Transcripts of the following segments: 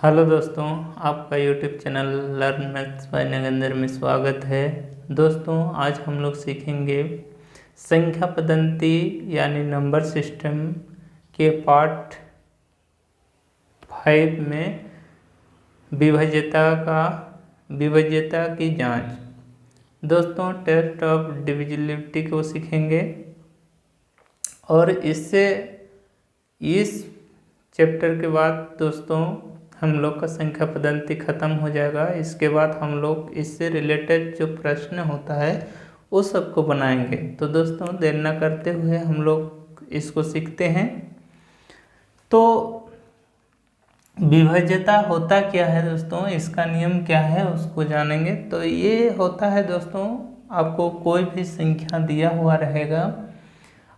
Hello दोस्तों, आपका YouTube channel learn maths by Nagendra में स्वागत है। दोस्तों, आज हम लोग सीखेंगे संख्या पद्धति यानी नंबर सिस्टम के पार्ट 5 में विभाज्यता की जांच। दोस्तों, टेस्ट ऑफ डिविजिबिलिटी को सीखेंगे और इस चैप्टर के बाद दोस्तों हम लोग का संख्या पद्धति खत्म हो जाएगा। इसके बाद हम लोग इससे रिलेटेड जो प्रश्न होता है उस सबको बनाएंगे। तो दोस्तों, देर न करते हुए हम लोग इसको सीखते हैं। तो विभाज्यता होता क्या है दोस्तों, इसका नियम क्या है उसको जानेंगे। तो ये होता है दोस्तों, आपको कोई भी संख्या दिया हुआ रहेगा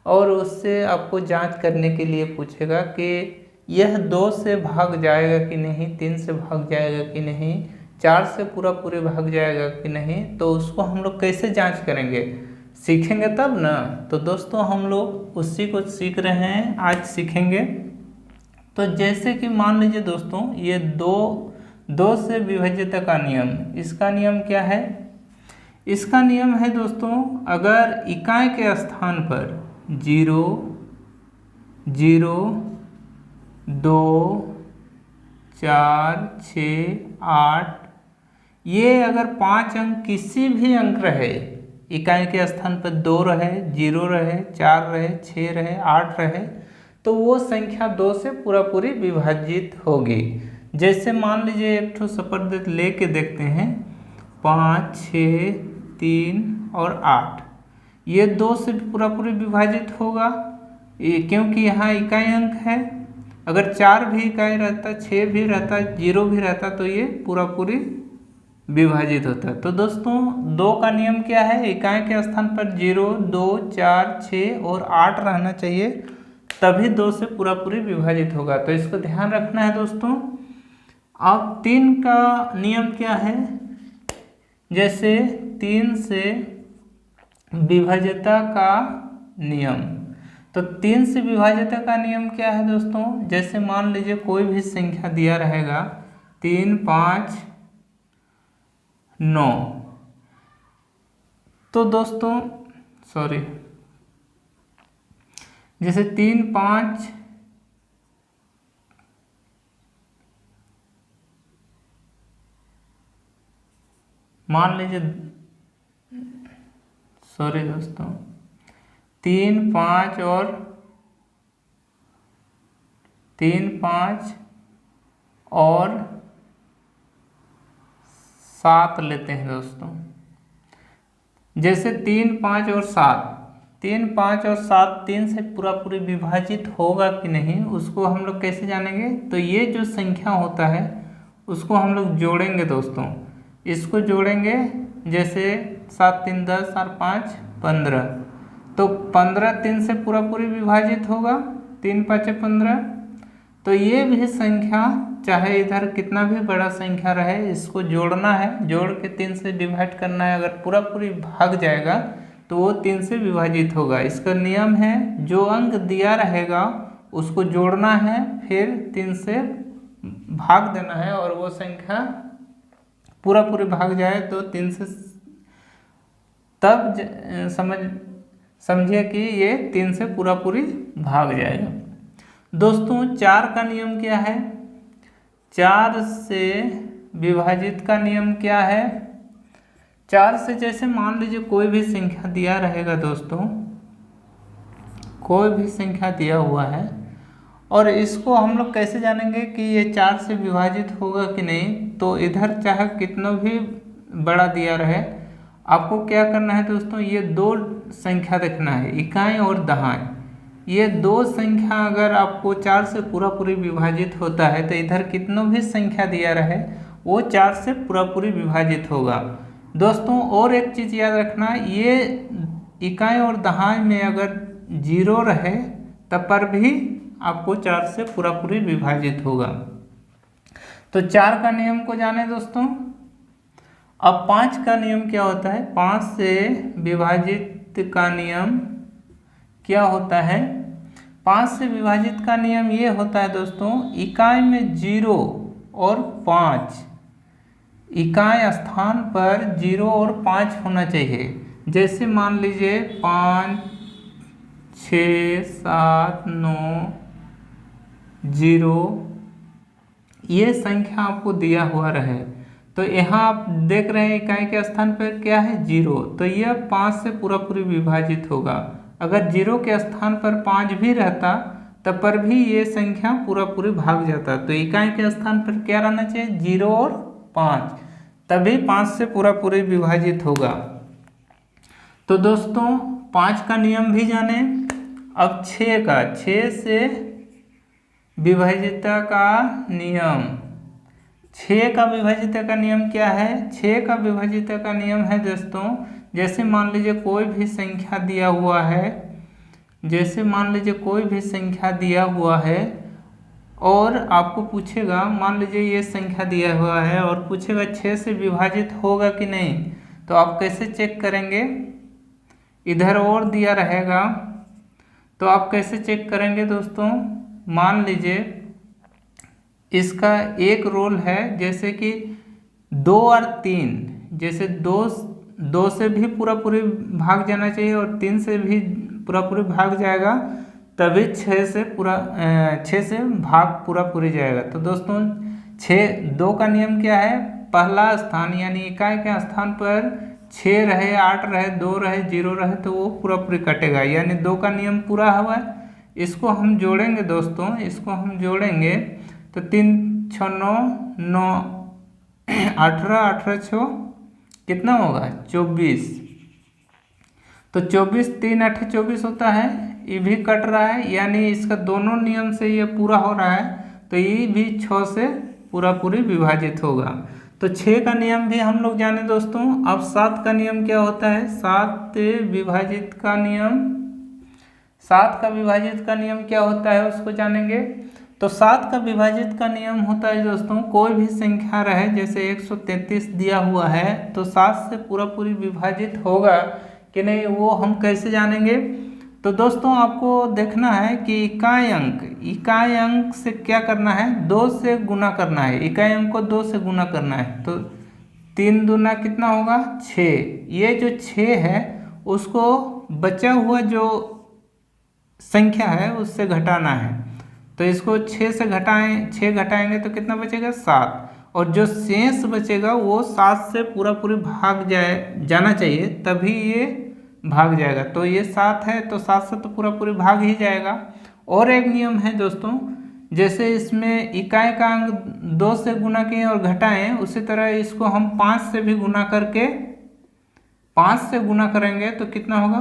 और उससे आपको जांच करने के लिए पूछेगा कि यह 2 से भाग जाएगा कि नहीं, 3 से भाग जाएगा कि नहीं, 4 से पूरे भाग जाएगा कि नहीं। तो उसको हम लोग कैसे जांच करेंगे, सीखेंगे तब ना। तो दोस्तों, हम लोग उसी को सीख रहे हैं, आज सीखेंगे। तो जैसे कि मान लीजिए दोस्तों, ये दो से विभाज्यता का नियम, इसका नियम क्या है? इसका नियम है दोस्तों, अगर इकाई के स्थान पर 0, 0, 2, 4, 6, 8 ये अगर 5 अंक किसी भी अंक रहे, इकाई के स्थान पर 2 रहे, 0 रहे, 4 रहे, 6 रहे, 8 रहे, तो वो संख्या 2 से पूरी विभाजित होगी। जैसे मान लीजिए एक ठो सपोज लेके देखते हैं, 5, 6, 3 और 8 ये 2 से पूरी विभाजित होगा, क्योंकि यहाँ इकाई अंक है। अगर 4 भी इकाई रहता, 6 भी रहता, 0 भी रहता, तो ये पूरी विभाजित होता है। तो दोस्तों, 2 का नियम क्या है? इकाई के स्थान पर 0, 2, 4, 6 और 8 रहना चाहिए, तभी 2 से पूरी विभाजित होगा। तो इसको ध्यान रखना है दोस्तों। अब 3 का नियम क्या है? जैसे 3 से विभाज्यता का नियम, तो 3 से विभाज्यता का नियम क्या है दोस्तों? जैसे मान लीजिए कोई भी संख्या दिया रहेगा 3, 5, 9, तो दोस्तों जैसे 3, 5 मान लीजिए दोस्तों 3, 5 और 7 लेते हैं दोस्तों। जैसे 3, 5 और 7, 3, 5 और 7 3 से पूरी विभाजित होगा कि नहीं, उसको हम लोग कैसे जानेंगे? तो ये जो संख्या होता है उसको हम लोग जोड़ेंगे दोस्तों। इसको जोड़ेंगे, जैसे 7, 3, 10 और 5, 15, तो 15 3 से पूरी विभाजित होगा, 3, 5, 15। तो ये भी संख्या चाहे इधर कितना भी बड़ा संख्या रहे, इसको जोड़ना है, जोड़ के 3 से डिवाइड करना है। अगर पूरी भाग जाएगा तो वो 3 से विभाजित होगा। इसका नियम है, जो अंक दिया रहेगा उसको जोड़ना है, फिर 3 से भाग देना है, और वो संख्या पूरी भाग जाए तो 3 से, तब समझिए कि ये 3 से पूरी भाग जाएगा। दोस्तों, 4 का नियम क्या है? 4 से विभाजित का नियम क्या है? 4 से जैसे मान लीजिए कोई भी संख्या दिया रहेगा दोस्तों, कोई भी संख्या दिया हुआ है, और इसको हम लोग कैसे जानेंगे कि ये 4 से विभाजित होगा कि नहीं? तो इधर चाहे कितना भी बड़ा दिया रहे, आपको क्या करना है दोस्तों, ये 2 संख्या देखना है, इकाई और दहाई। ये 2 संख्या अगर आपको 4 से पूरी विभाजित होता है, तो इधर कितना भी संख्या दिया रहे वो 4 से पूरी विभाजित होगा दोस्तों। और एक चीज़ याद रखना, ये इकाई और दहाई में अगर 0 रहे तब पर भी आपको 4 से पूरी विभाजित होगा। तो 4 का नियम को जाने दोस्तों। अब 5 का नियम क्या होता है? 5 से विभाजित का नियम क्या होता है? 5 से विभाजित का नियम ये होता है दोस्तों, इकाई में 0 और 5 इकाई स्थान पर 0 और 5 होना चाहिए। जैसे मान लीजिए 5, 6, 7, 9, 0 ये संख्या आपको दिया हुआ रहे, तो यहाँ आप देख रहे हैं इकाई के स्थान पर क्या है 0, तो यह 5 से पूरा पूरी विभाजित होगा। अगर 0 के स्थान पर 5 भी रहता तब पर भी ये संख्या पूरा पूरी भाग जाता। तो इकाई के स्थान पर क्या रहना चाहिए 0 और 5, तभी 5 से पूरा पूरी विभाजित होगा। तो दोस्तों 5 का नियम भी जाने। अब 6 से विभाजिता का नियम। 6 का विभाजिता का नियम क्या है? 6 का विभाजिता का नियम है दोस्तों, जैसे मान लीजिए कोई भी संख्या दिया हुआ है, जैसे मान लीजिए कोई भी संख्या दिया हुआ है और आपको पूछेगा, मान लीजिए ये संख्या दिया हुआ है और पूछेगा 6 से विभाजित होगा कि नहीं, तो आप कैसे चेक करेंगे? इधर और दिया रहेगा तो आप कैसे चेक करेंगे दोस्तों? मान लीजिए इसका एक रोल है, जैसे कि 2 और 3, जैसे 2 से भी पूरा पूरी भाग जाना चाहिए और 3 से भी पूरा पूरी भाग जाएगा, तभी 6 से भाग पूरा पूरी जाएगा। तो दोस्तों 2 का नियम क्या है? पहला स्थान यानी इकाई के स्थान पर 6 रहे, 8 रहे, 2 रहे, 0 रहे तो वो पूरा पूरी कटेगा, यानी 2 का नियम पूरा हुआ है। इसको हम जोड़ेंगे दोस्तों, इसको हम जोड़ेंगे तो 3, 6, 9, 18, 18, 6 कितना होगा 24। तो 24, 3, 8, 24 होता है, ये भी कट रहा है, यानी इसका दोनों नियम से ये पूरा हो रहा है, तो ये भी 6 से पूरा पूरी विभाजित होगा। तो 6 का नियम भी हम लोग जाने दोस्तों। अब 7 का नियम क्या होता है? 7 विभाजित का नियम। 7 का विभाजित का नियम क्या होता है उसको जानेंगे। तो 7 का विभाजित का नियम होता है दोस्तों, कोई भी संख्या रहे, जैसे 133 दिया हुआ है तो 7 से पूरा पूरी विभाजित होगा कि नहीं, वो हम कैसे जानेंगे? तो दोस्तों आपको देखना है कि इकाई अंक से क्या करना है? 2 से गुना करना है। इकाई अंक को 2 से गुना करना है, तो 3 दूना कितना होगा 6। ये जो 6 है उसको बचा हुआ जो संख्या है उससे घटाना है, तो इसको 6 से घटाएंगे तो कितना बचेगा 7, और जो शेष बचेगा वो 7 से पूरा पूरी भाग जाना चाहिए, तभी ये भाग जाएगा। तो ये 7 है तो 7 से तो पूरा पूरी भाग ही जाएगा। और एक नियम है दोस्तों, जैसे इसमें इकाई का अंक 2 से गुना किए और घटाएं, उसी तरह इसको हम 5 से भी गुना करके 5 से गुना करेंगे तो कितना होगा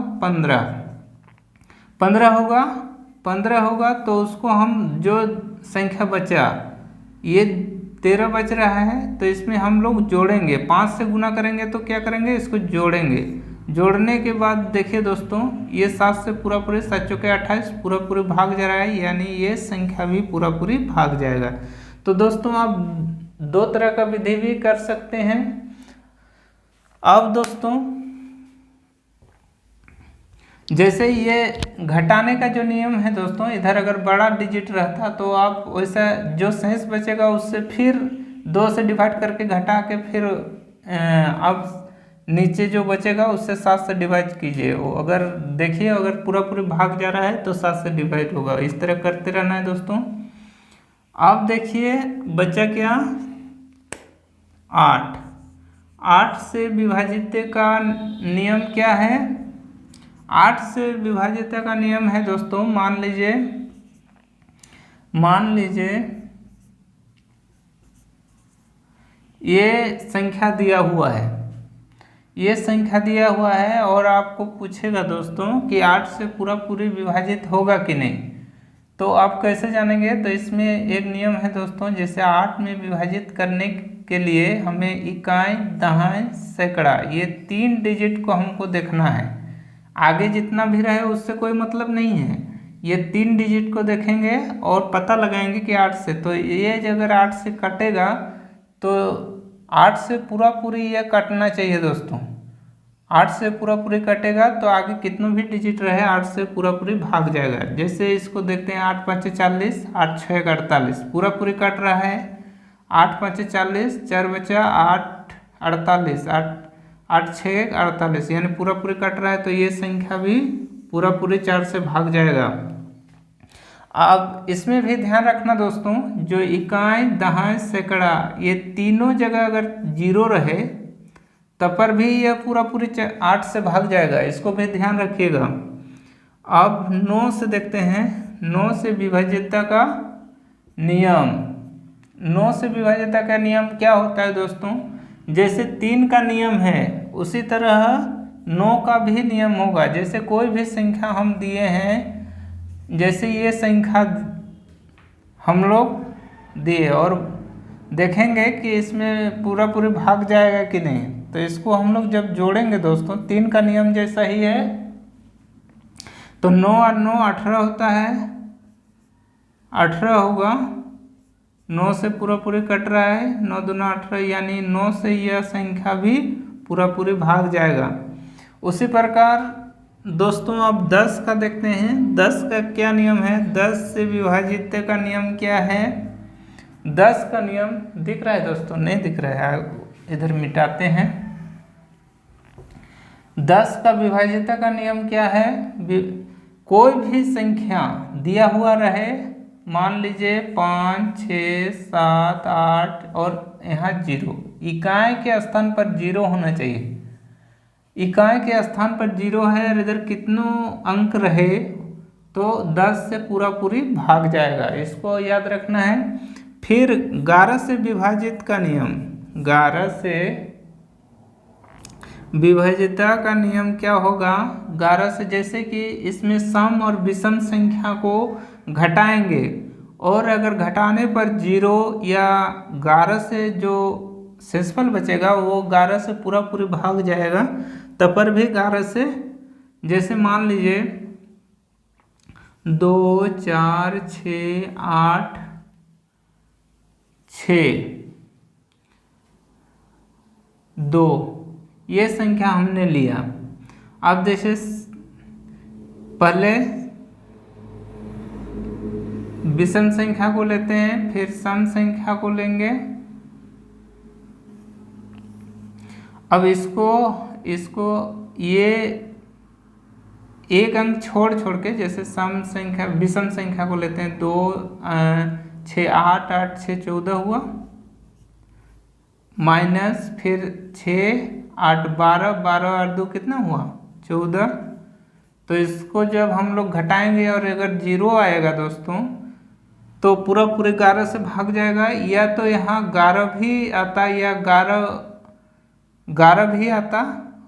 15 होगा। तो उसको हम जो संख्या बचा, ये 13 बच रहा है, तो इसमें हम लोग जोड़ेंगे, 5 से गुना करेंगे तो क्या करेंगे, इसको जोड़ेंगे। जोड़ने के बाद देखिए दोस्तों, ये 7 से पूरा पूरी 7 चौके 28 पूरा पूरी भाग जा रहा है, यानी ये संख्या भी पूरा पूरी भाग जाएगा। तो दोस्तों आप 2 तरह का विधि भी कर सकते हैं। अब दोस्तों जैसे ये घटाने का जो नियम है दोस्तों, इधर अगर बड़ा डिजिट रहता तो आप वैसा जो शेष बचेगा उससे फिर 2 से डिवाइड करके घटा के फिर आप नीचे जो बचेगा उससे 7 से डिवाइड कीजिए। वो अगर देखिए अगर पूरा पूरी भाग जा रहा है तो 7 से डिवाइड होगा, इस तरह करते रहना है दोस्तों। आप देखिए बचा क्या 8 से विभाजित का नियम क्या है? 8 से विभाजित का नियम है दोस्तों, मान लीजिए ये संख्या दिया हुआ है और आपको पूछेगा दोस्तों कि 8 से पूरा पूरी विभाजित होगा कि नहीं, तो आप कैसे जानेंगे? तो इसमें एक नियम है दोस्तों, जैसे 8 में विभाजित करने के लिए हमें इकाई, दहाई, सैकड़ा, ये 3 डिजिट को हमको देखना है। आगे जितना भी रहे उससे कोई मतलब नहीं है, ये 3 डिजिट को देखेंगे और पता लगाएंगे कि 8 से, तो ये अगर 8 से कटेगा तो 8 से पूरा पूरी ये कटना चाहिए दोस्तों। 8 से पूरा पूरी कटेगा तो आगे कितने भी डिजिट रहे 8 से पूरा पूरी भाग जाएगा। जैसे इसको देखते हैं 8 × 5 = 40, 8 × 6 = 48 पूरा पूरी कट रहा है। 8 5 40, 4 बचा 8 48, 8 6 48, यानी पूरा पूरी कट रहा है, तो ये संख्या भी पूरा पूरी 4 से भाग जाएगा। अब इसमें भी ध्यान रखना दोस्तों, जो इकाई, दहाई, सैकड़ा, ये तीनों जगह अगर 0 रहे तब पर भी यह पूरा पूरी 8 से भाग जाएगा, इसको भी ध्यान रखिएगा। अब 9 से देखते हैं, 9 से विभाज्यता का नियम। 9 से विभाज्यता का नियम क्या होता है दोस्तों? जैसे 3 का नियम है उसी तरह 9 का भी नियम होगा। जैसे कोई भी संख्या हम दिए हैं, जैसे ये संख्या हम लोग दिए और देखेंगे कि इसमें पूरा पूरी भाग जाएगा कि नहीं, तो इसको हम लोग जब जोड़ेंगे दोस्तों, 3 का नियम जैसा ही है, तो 9 और 9 18 होता है, 18 होगा। 9 से पूरा पूरी कट रहा है, 9 दूना 18, यानी 9 से यह संख्या भी पूरा पूरी भाग जाएगा। उसी प्रकार दोस्तों अब 10 का देखते हैं। 10 का क्या नियम है? 10 से विभाजित का नियम क्या है? 10 का नियम दिख रहा है दोस्तों? नहीं दिख रहा है, इधर मिटाते हैं। 10 का विभाज्यता का नियम क्या है? कोई भी संख्या दिया हुआ रहे, मान लीजिए 5 6 7 8 और यहाँ 0, इकाई के स्थान पर 0 होना चाहिए। इकाई के स्थान पर 0 है और इधर कितनों अंक रहे तो 10 से पूरा पूरी भाग जाएगा, इसको याद रखना है। फिर 11 से विभाजित का नियम, 11 से विभाज्यता का नियम क्या होगा? 11 से जैसे कि इसमें सम और विषम संख्या को घटाएंगे और अगर घटाने पर 0 या 11 से जो शेषफल बचेगा वो 11 से पूरा पूरी भाग जाएगा। तब पर भी 11 से, जैसे मान लीजिए 2 4 6 8 6 2, ये संख्या हमने लिया। अब जैसे पहले विषम संख्या को लेते हैं, फिर सम संख्या को लेंगे। अब इसको ये एक अंक छोड़ के, जैसे सम संख्या विषम संख्या को लेते हैं, 2 6 8 8 6 14 हुआ, माइनस फिर 6 8 12 12 और 2 कितना हुआ? 14। तो इसको जब हम लोग घटाएंगे और अगर 0 आएगा दोस्तों तो पूरा पूरे 11 से भाग जाएगा, या तो यहाँ 11 भी आता या 11 भी आता,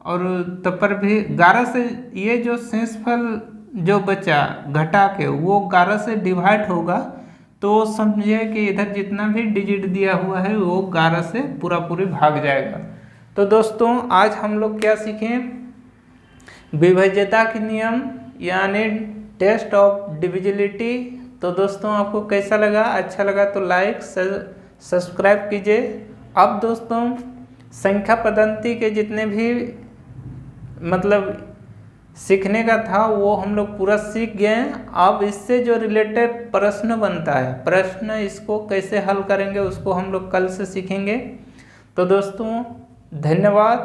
और तब पर भी 11 से ये जो शेषफल जो बचा घटा के वो 11 से डिवाइड होगा, तो समझिए कि इधर जितना भी डिजिट दिया हुआ है वो 11 से पूरा पूरी भाग जाएगा। तो दोस्तों आज हम लोग क्या सीखें? विभाज्यता के नियम यानी टेस्ट ऑफ डिविजिबिलिटी। तो दोस्तों आपको कैसा लगा? अच्छा लगा तो लाइक सब्सक्राइब कीजिए। अब दोस्तों संख्या पद्धति के जितने भी मतलब सीखने का था वो हम लोग पूरा सीख गए। अब इससे जो रिलेटेड प्रश्न बनता है, प्रश्न इसको कैसे हल करेंगे उसको हम लोग कल से सीखेंगे। तो दोस्तों धन्यवाद।